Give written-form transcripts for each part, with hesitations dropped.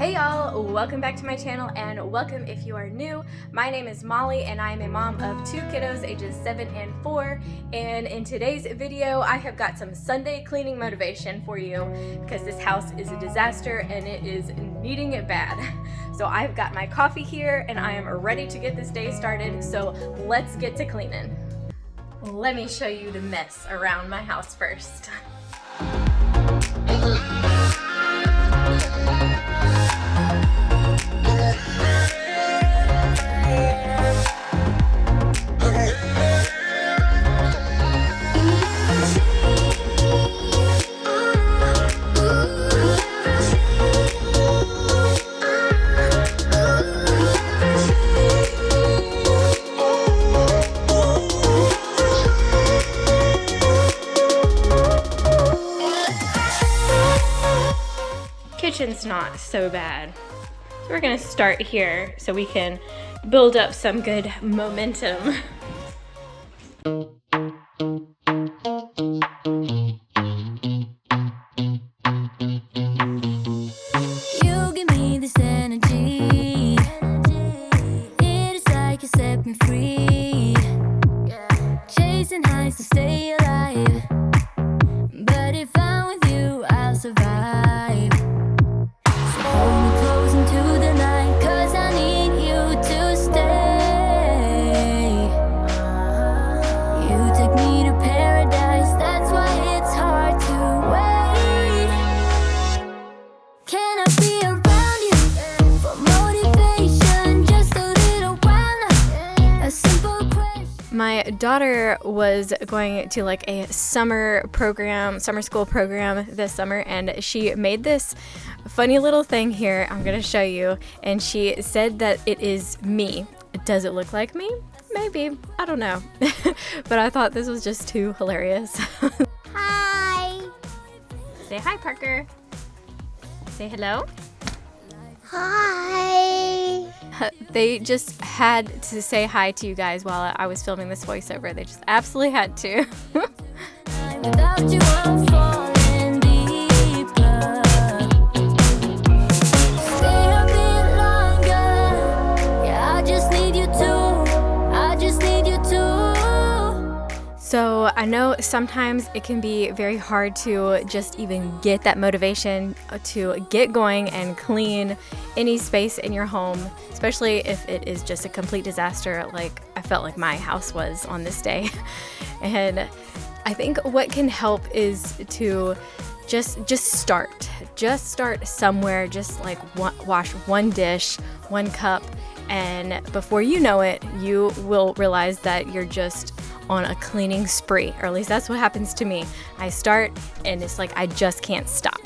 Hey y'all, welcome back to my channel and welcome if you are new. My name is Molly and I am a mom of two kiddos ages 7 and 4, and in today's video I have got some Sunday cleaning motivation for you because this house is a disaster and it is needing it bad. So I've got my coffee here and I am ready to get this day started, so let's get to cleaning. Let me show you the mess around my house first. Kitchen's not so bad. So we're gonna start here so we can build up some good momentum. You give me this energy. It is like you set me free. Chasing highs to stay alive. But if I'm with you, I'll survive. Hold me close into the night, 'cause I need you to stay. You take me to paradise, that's why it's hard to wait. Can I be around you for motivation? Just a little while now. A simple question. My daughter was going to like a summer school program this summer, and she made this funny little thing here. I'm gonna show you, and she said that it is me. Does it look like me? Maybe, I don't know. But I thought this was just too hilarious. Hi. Say hi, Parker. Say hello. Hi. They just had to say hi to you guys while I was filming this voiceover. They just absolutely had to. Without you, I'm falling deeper. Stay a bit longer. Yeah, I just need you to. I just need you to. So I know sometimes it can be very hard to just even get that motivation to get going and clean any space in your home, especially if it is just a complete disaster like I felt like my house was on this day. And I think what can help is to just start somewhere, just like wash one dish, one cup, and before you know it, you will realize that you're just on a cleaning spree, or at least that's what happens to me. I start and it's like I just can't stop.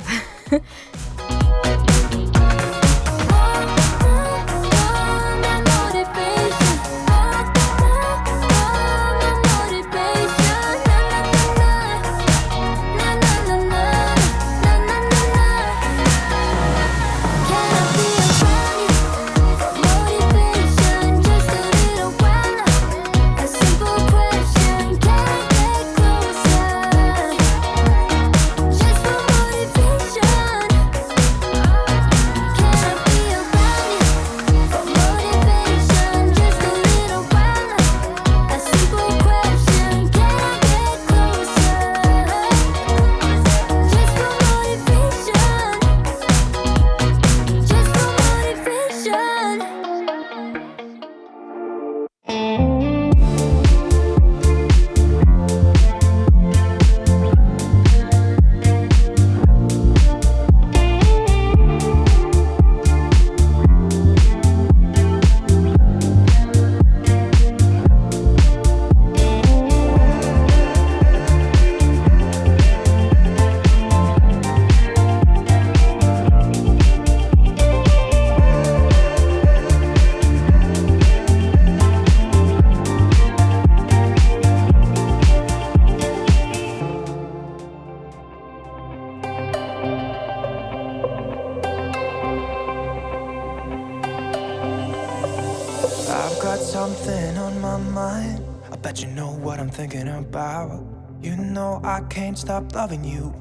I've got something on my mind. I bet you know what I'm thinking about. You know I can't stop loving you.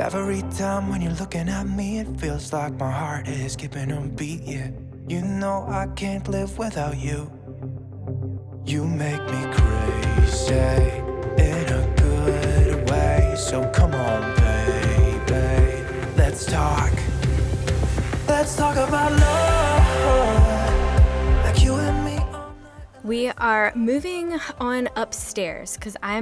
Every time when you're looking at me, it feels like my heart is skipping a beat, yeah. You know I can't live without you. You make me crazy in a good way. So come on, baby, let's talk. Let's talk about love, like you and me all night. We are moving on upstairs because I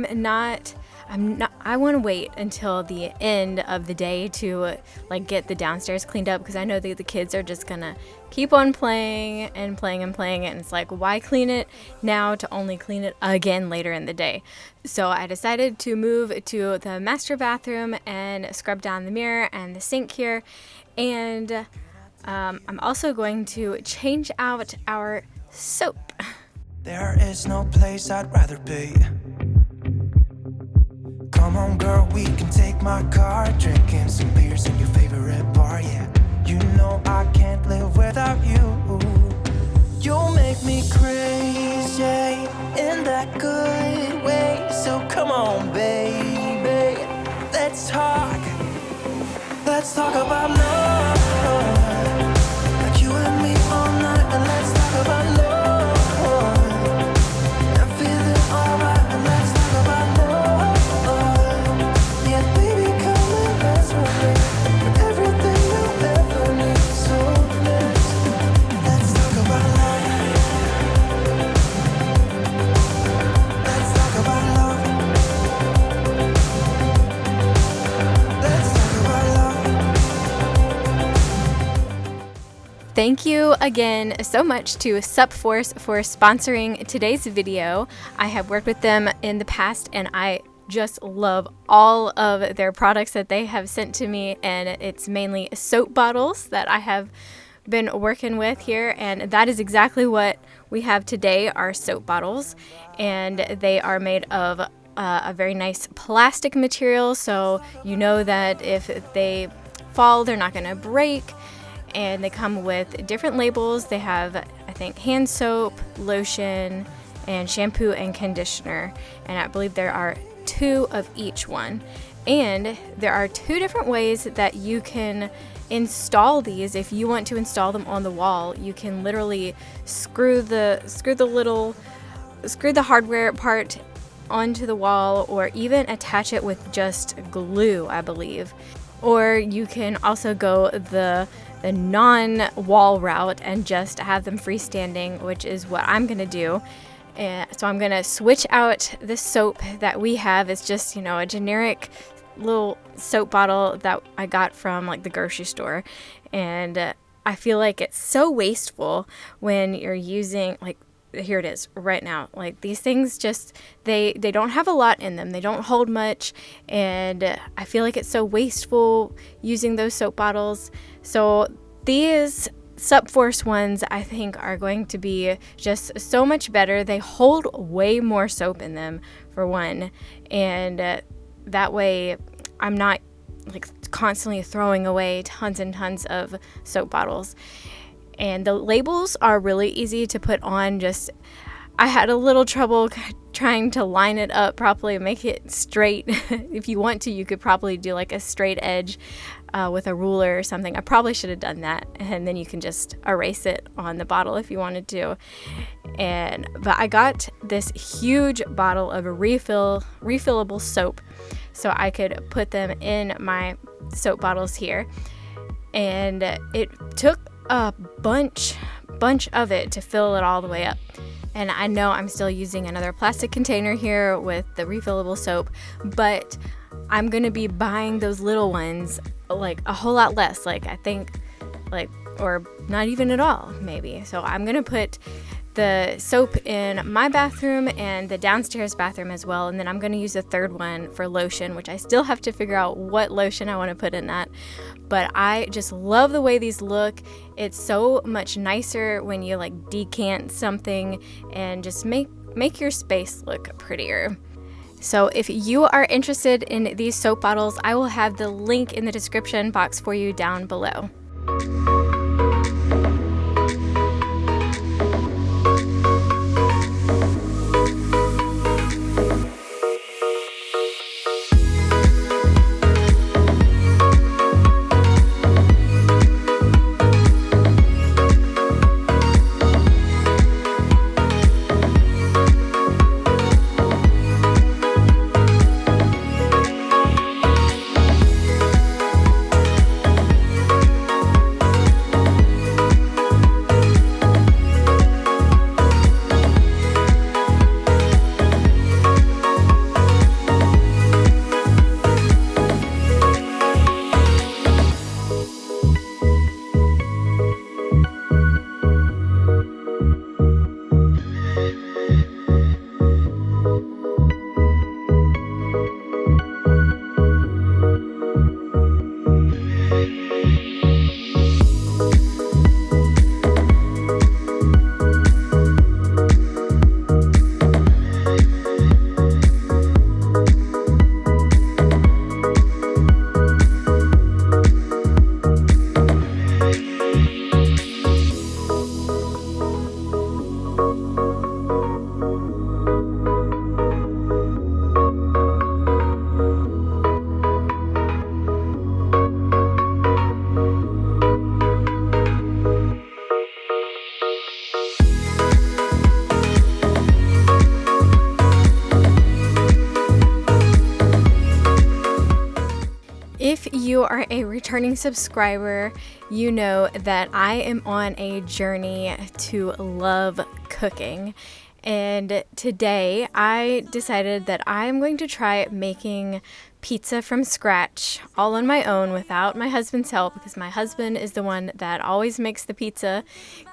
want to wait until the end of the day to like get the downstairs cleaned up, because I know that the kids are just gonna keep on playing and playing and playing, and it's like, why clean it now to only clean it again later in the day? So I decided to move to the master bathroom and scrub down the mirror and the sink here, and I'm also going to change out our soap. There is no place I'd rather be. Come on, girl, we can take my car, drinking some beers in your favorite bar, yeah. You know I can't live without you. You make me crazy in that good way. So come on, baby, let's talk. Let's talk about love, like you and me all night. And let's talk about love. Thank you again so much to Supforce for sponsoring today's video. I have worked with them in the past and I just love all of their products that they have sent to me, and it's mainly soap bottles that I have been working with here, and that is exactly what we have today, are soap bottles, and they are made of a very nice plastic material, so you know that if they fall they're not going to break. And they come with different labels. They have, I think, hand soap, lotion, and shampoo and conditioner. And I believe there are 2 of each one. And there are 2 different ways that you can install these. If you want to install them on the wall, you can literally screw the hardware part onto the wall, or even attach it with just glue, I believe. Or you can also go the non-wall route and just have them freestanding, which is what I'm going to do. So I'm going to switch out the soap that we have. It's just, you know, a generic little soap bottle that I got from like the grocery store. And I feel like it's so wasteful when you're using, like, here it is right now. Like, these things just, they don't have a lot in them. They don't hold much. And I feel like it's so wasteful using those soap bottles. So these Supforce ones, I think, are going to be just so much better. They hold way more soap in them, for one. And that way I'm not like constantly throwing away tons and tons of soap bottles. And the labels are really easy to put on. Just, I had a little trouble trying to line it up properly and make it straight. If you want to, you could probably do like a straight edge with a ruler or something. I probably should have done that, and then you can just erase it on the bottle if you wanted to. But I got this huge bottle of refillable soap, so I could put them in my soap bottles here. And it took a bunch of it to fill it all the way up. And I know I'm still using another plastic container here with the refillable soap, but I'm gonna be buying those little ones like a whole lot less, like I think, like, or not even at all maybe. So I'm gonna put the soap in my bathroom and the downstairs bathroom as well, and then I'm going to use a third one for lotion, which I still have to figure out what lotion I want to put in that. But I just love the way these look. It's so much nicer when you like decant something and just make your space look prettier. So if you are interested in these soap bottles, I will have the link in the description box for you down below. If you are a returning subscriber, you know that I am on a journey to love cooking. And today I decided that I'm going to try making pizza from scratch all on my own without my husband's help, because my husband is the one that always makes the pizza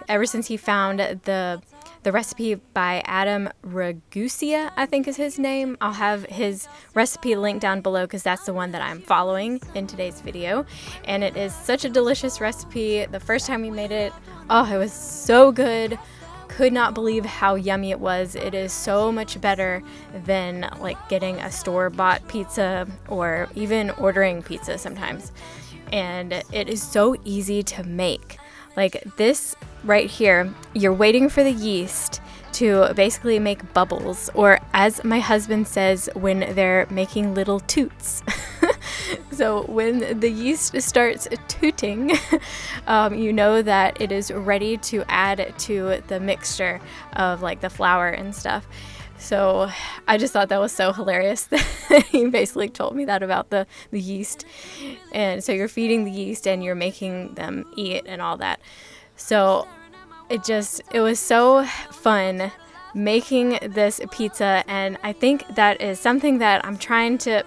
ever since he found the recipe by Adam Ragusia, I think is his name. I'll have his recipe linked down below because that's the one that I'm following in today's video. And it is such a delicious recipe. The first time we made it, oh, it was so good. Could not believe how yummy it was. It is so much better than like getting a store-bought pizza or even ordering pizza sometimes. And it is so easy to make. Like this right here, you're waiting for the yeast to basically make bubbles, or as my husband says, when they're making little toots. So when the yeast starts tooting, you know that it is ready to add to the mixture of like the flour and stuff. So I just thought that was so hilarious that he basically told me that about the yeast. And so you're feeding the yeast and you're making them eat and all that. So it was so fun making this pizza, and I think that is something that I'm trying to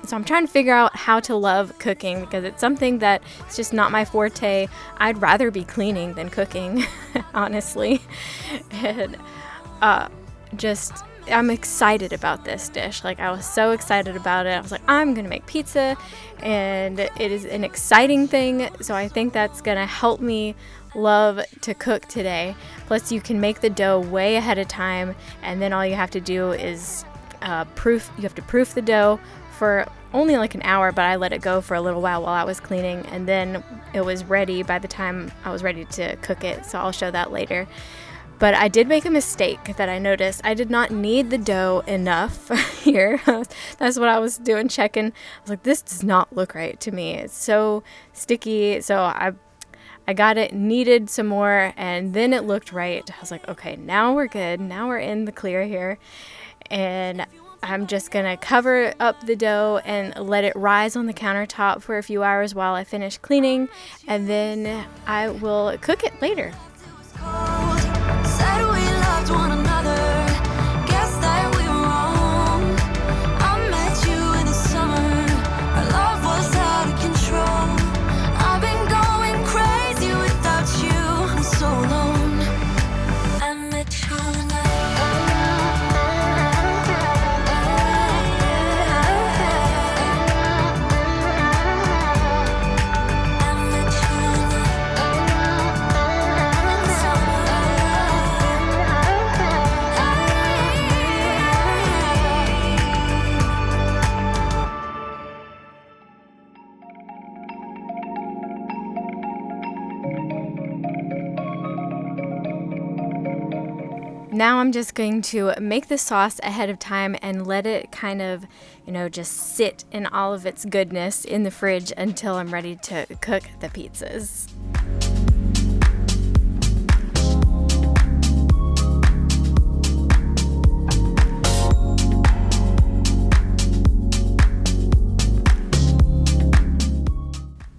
figure out how to love cooking, because it's something that it's just not my forte. I'd rather be cleaning than cooking, honestly. And I'm excited about this dish. Like, I was so excited about it. I was like, I'm gonna make pizza, and it is an exciting thing, so I think that's gonna help me love to cook today. Plus, you can make the dough way ahead of time, and then all you have to do is proof the dough for only like an hour, but I let it go for a little while I was cleaning, and then it was ready by the time I was ready to cook it, so I'll show that later. But I did make a mistake that I noticed. I did not knead the dough enough here. That's what I was doing, checking. I was like, this does not look right to me. It's so sticky. So I got it kneaded some more, and then it looked right. I was like, okay, now we're good. Now we're in the clear here. And I'm just gonna cover up the dough and let it rise on the countertop for a few hours while I finish cleaning, and then I will cook it later. Said we loved one another. Guess that we were wrong. I met you in the summer. Our love was out of control. I've been going crazy without you. I'm so alone. I met you and Now I'm just going to make the sauce ahead of time and let it kind of, just sit in all of its goodness in the fridge until I'm ready to cook the pizzas.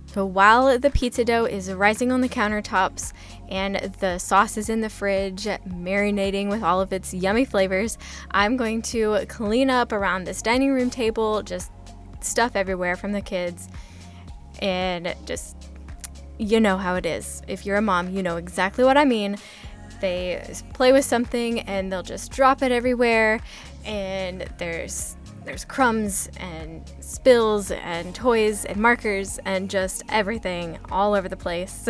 So while the pizza dough is rising on the countertops and the sauce is in the fridge marinating with all of its yummy flavors, I'm going to clean up around this dining room table, just stuff everywhere from the kids, and just you know how it is. If you're a mom, you know exactly what I mean. They play with something and they'll just drop it everywhere, and there's crumbs and spills and toys and markers and just everything all over the place.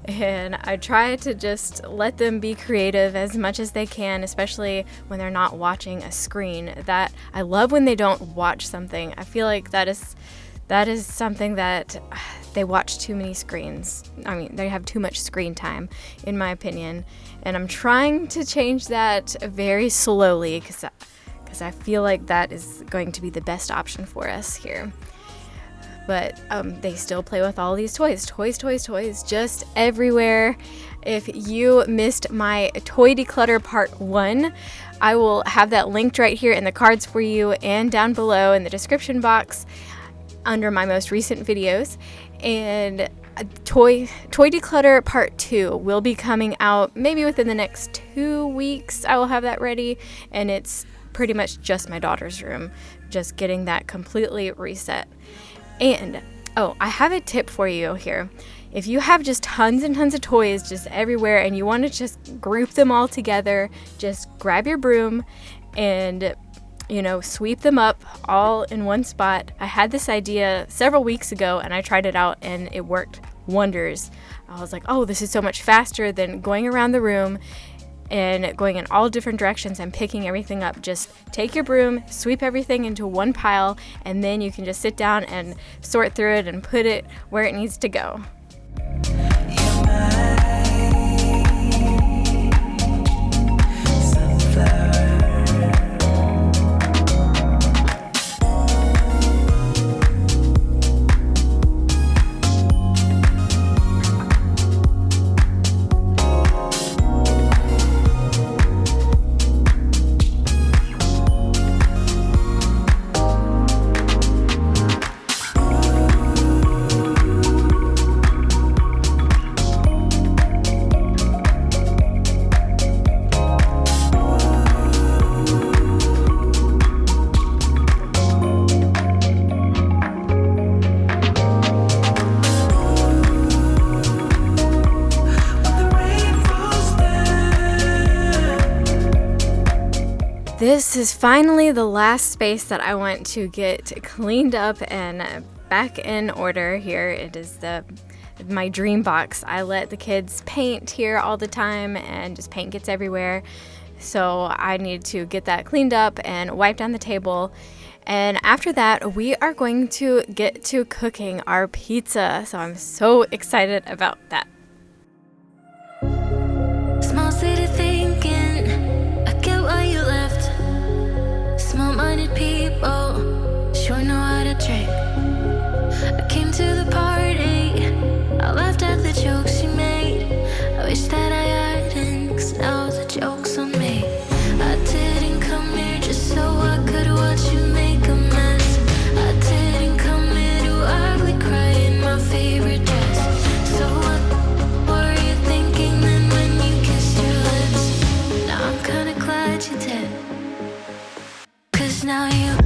And I try to just let them be creative as much as they can, especially when they're not watching a screen. That I love when they don't watch something. I feel like that is something that they watch too many screens. I mean, they have too much screen time, in my opinion. And I'm trying to change that very slowly because I feel like that is going to be the best option for us here. But they still play with all these toys, just everywhere. If you missed my toy declutter part 1, I will have that linked right here in the cards for you and down below in the description box under my most recent videos. And toy declutter part 2 will be coming out maybe within the next 2 weeks. I will have that ready, and it's pretty much just my daughter's room, just getting that completely reset. And I have a tip for you here. If you have just tons and tons of toys just everywhere and you want to just group them all together, just grab your broom and sweep them up all in one spot. I had this idea several weeks ago and I tried it out and it worked wonders. I was like, oh, this is so much faster than going around the room and going in all different directions and picking everything up. Just take your broom, sweep everything into one pile, and then you can just sit down and sort through it and put it where it needs to go. This is finally the last space that I want to get cleaned up and back in order here. It is my dream box. I let the kids paint here all the time and just paint gets everywhere. So I need to get that cleaned up and wipe down the table. And after that, we are going to get to cooking our pizza. So I'm so excited about that. Small city thinking, I get why you left. Small-minded people sure know how to drink. I came to the party, I laughed at the jokes you made. I wish that I hadn't, 'cause now the joke's on me. I didn't come here just so I could watch you make a mess. I didn't come here to ugly cry in my favorite dress. So what were you thinking then when you kissed your lips? Now I'm kinda glad you did. Now you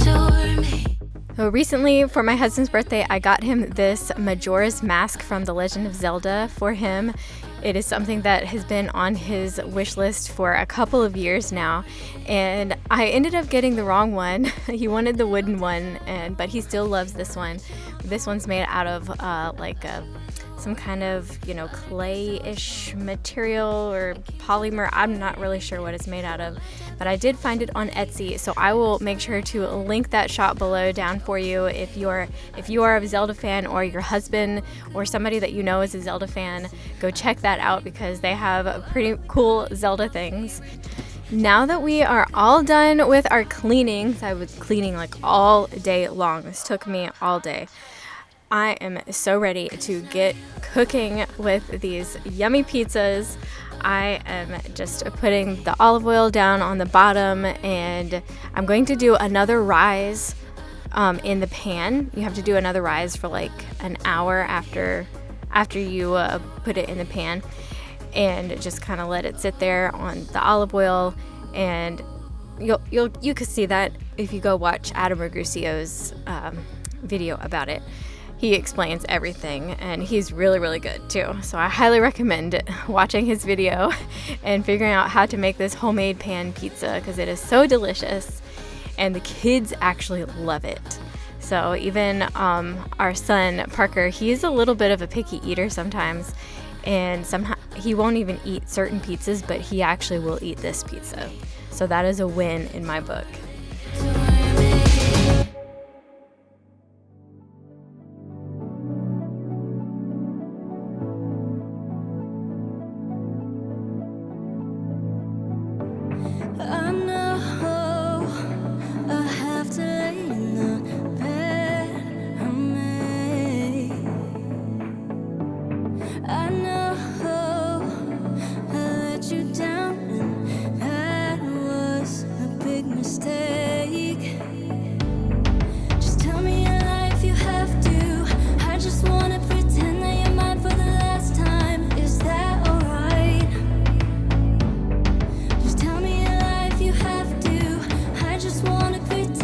adore me. So recently, for my husband's birthday, I got him this Majora's Mask from The Legend of Zelda for him. It is something that has been on his wish list for a couple of years now, and I ended up getting the wrong one. He wanted the wooden one, but he still loves this one. This one's made out of some kind of, clay-ish material or polymer. I'm not really sure what it's made out of, but I did find it on Etsy, so I will make sure to link that shop below down for you if you are a Zelda fan, or your husband or somebody that you know is a Zelda fan. Go check that out because they have pretty cool Zelda things. Now that we are all done with our cleaning, I was cleaning like all day long. This took me all day. I am so ready to get cooking with these yummy pizzas. I am just putting the olive oil down on the bottom, and I'm going to do another rise in the pan. You have to do another rise for like an hour after you put it in the pan, and just kind of let it sit there on the olive oil. And you can see that if you go watch Adam Ragusio's video about it. He explains everything, and he's really, really good too. So I highly recommend watching his video and figuring out how to make this homemade pan pizza, because it is so delicious and the kids actually love it. So even our son Parker, he's a little bit of a picky eater sometimes, and somehow he won't even eat certain pizzas, but he actually will eat this pizza. So that is a win in my book. I know I have to lay in the bed I made. I know I let you down, and that was a big mistake. Just tell me your life, you have to. I just wanna pretend that you're mine for the last time. Is that alright? Just tell me your life, you have to. I just wanna pretend.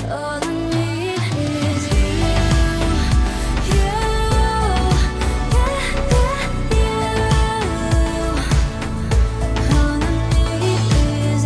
All I need is you. All I need is all I need is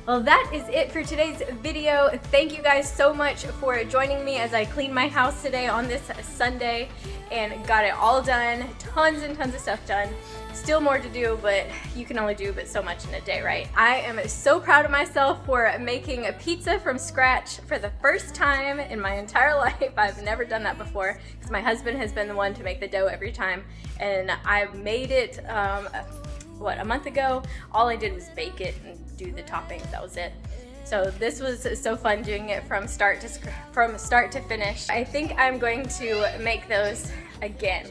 Well, that is it for today's video. Thank you guys so much for joining me as I cleaned my house today on this Sunday and got it all done. Tons and tons of stuff done. Still more to do, but you can only do but so much in a day, right? I am so proud of myself for making a pizza from scratch for the first time in my entire life. I've never done that before because my husband has been the one to make the dough every time, and I made it a month ago. All I did was bake it and do the toppings. That was it. So this was so fun doing it from start to finish. I think I'm going to make those again.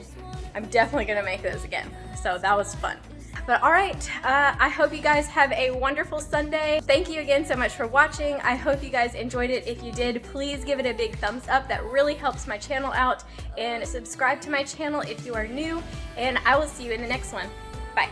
I'm definitely gonna make those again. So that was fun. But all right, I hope you guys have a wonderful Sunday. Thank you again so much for watching. I hope you guys enjoyed it. If you did, please give it a big thumbs up. That really helps my channel out. And subscribe to my channel if you are new. And I will see you in the next one. Bye.